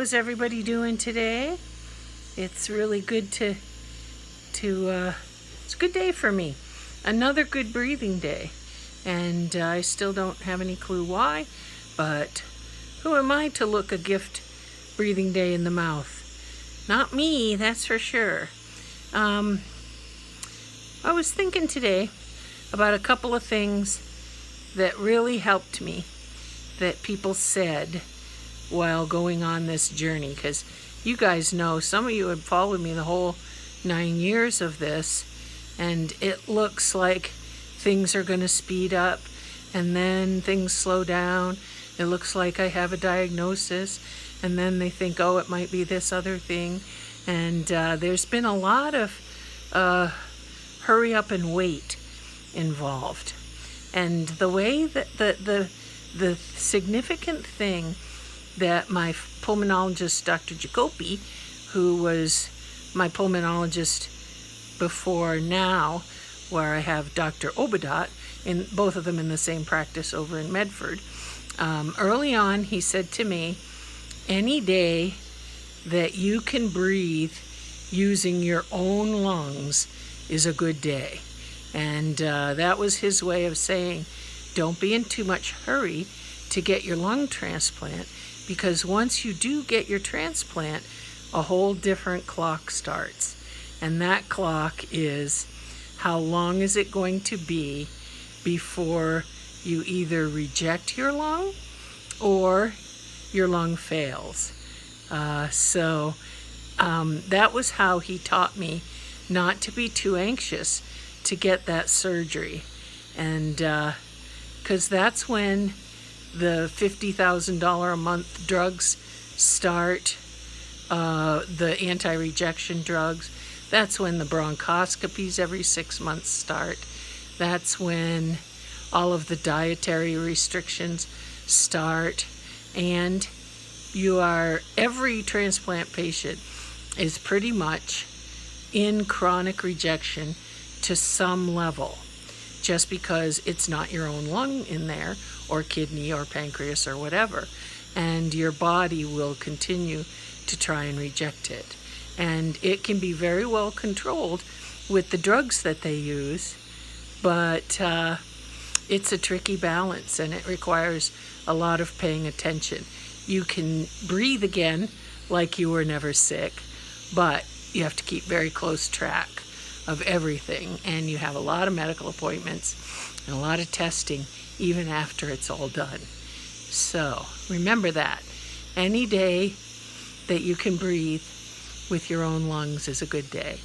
How's everybody doing today? It's really good it's a good day for me. Another good breathing day. And I still don't have any clue why, but who am I to look a gift breathing day in the mouth? Not me, that's for sure. I was thinking today about a couple of things that really helped me that people said while going on this journey, because you guys know, some of you have followed me the whole 9 years of this, and it looks like things are going to speed up and then things slow down. It looks like I have a diagnosis and then they think, oh, it might be this other thing. And there's been a lot of hurry up and wait involved. And the way that the significant thing that my pulmonologist, Dr. Giacoppe, who was my pulmonologist before now, where I have Dr. Obadat, in both of them in the same practice over in Medford. Early on, he said to me, any day that you can breathe using your own lungs is a good day. And that was his way of saying, don't be in too much hurry to get your lung transplant, because once you do get your transplant, a whole different clock starts. And that clock is, how long is it going to be before you either reject your lung or your lung fails? So that was how he taught me not to be too anxious to get that surgery. And because that's when the $50,000 a month drugs start, the anti-rejection drugs. That's when the bronchoscopies every 6 months start. That's when all of the dietary restrictions start. And every transplant patient is pretty much in chronic rejection to some level, just because it's not your own lung in there, or kidney or pancreas or whatever. And your body will continue to try and reject it. And it can be very well controlled with the drugs that they use, but it's a tricky balance, and it requires a lot of paying attention. You can breathe again like you were never sick, but you have to keep very close track of everything, and you have a lot of medical appointments and a lot of testing even after it's all done. So remember that. Any day that you can breathe with your own lungs is a good day.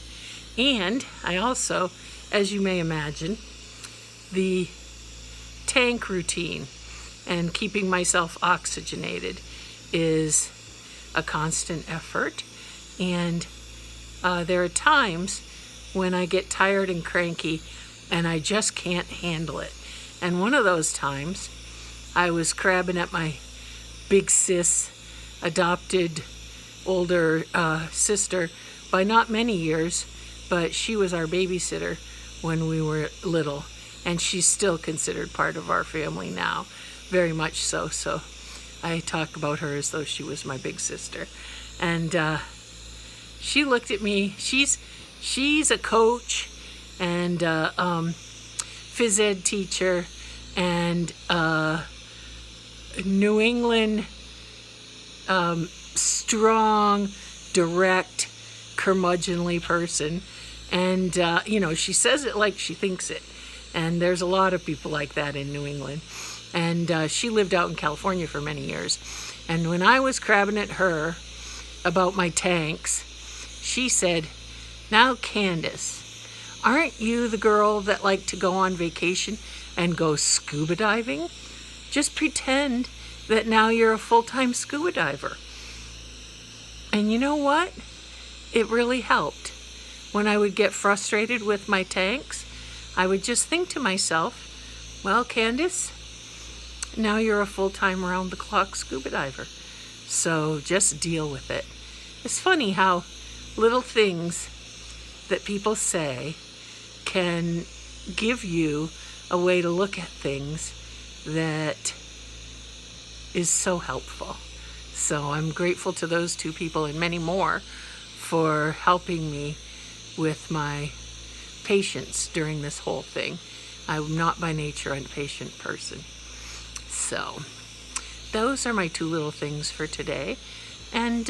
And I also, as you may imagine, the tank routine and keeping myself oxygenated is a constant effort. And there are times when I get tired and cranky and I just can't handle it. And one of those times, I was crabbing at my big sis, adopted older sister by not many years, but she was our babysitter when we were little, and she's still considered part of our family now, very much so. So I talk about her as though she was my big sister. And she looked at me. She's a coach and phys ed teacher and New England strong, direct, curmudgeonly person. And she says it like she thinks it. And there's a lot of people like that in New England. And she lived out in California for many years. And when I was crabbing at her about my tanks, she said, now, Candace, aren't you the girl that liked to go on vacation and go scuba diving? Just pretend that now you're a full-time scuba diver. And you know what? It really helped. When I would get frustrated with my tanks, I would just think to myself, well, Candace, now you're a full-time round-the-clock scuba diver. So just deal with it. It's funny how little things that people say can give you a way to look at things that is so helpful. So I'm grateful to those two people and many more for helping me with my patience during this whole thing. I'm not by nature an impatient person. So those are my two little things for today. And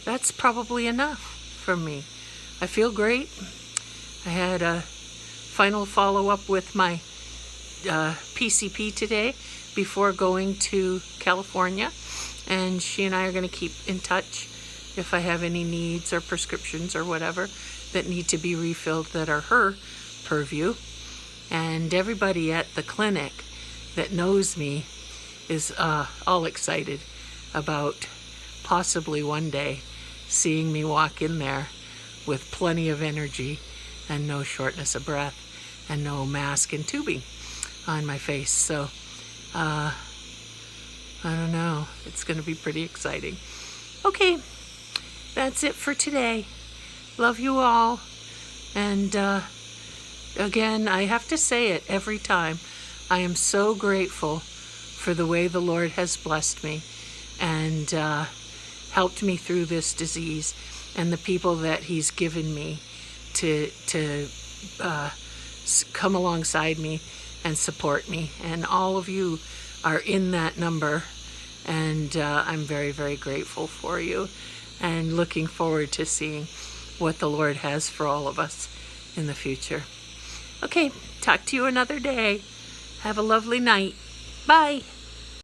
that's probably enough for me. I feel great. I had a final follow-up with my PCP today before going to California. And she and I are going to keep in touch if I have any needs or prescriptions or whatever that need to be refilled that are her purview. And everybody at the clinic that knows me is all excited about possibly one day seeing me walk in there with plenty of energy and no shortness of breath and no mask and tubing on my face. So I don't know, it's going to be pretty exciting. Okay, that's it for today. Love you all. And again, I have to say it every time. I am so grateful for the way the Lord has blessed me and helped me through this disease, and the people that He's given me to come alongside me and support me. And all of you are in that number, and I'm very, very grateful for you and looking forward to seeing what the Lord has for all of us in the future. Okay, talk to you another day. Have a lovely night. Bye.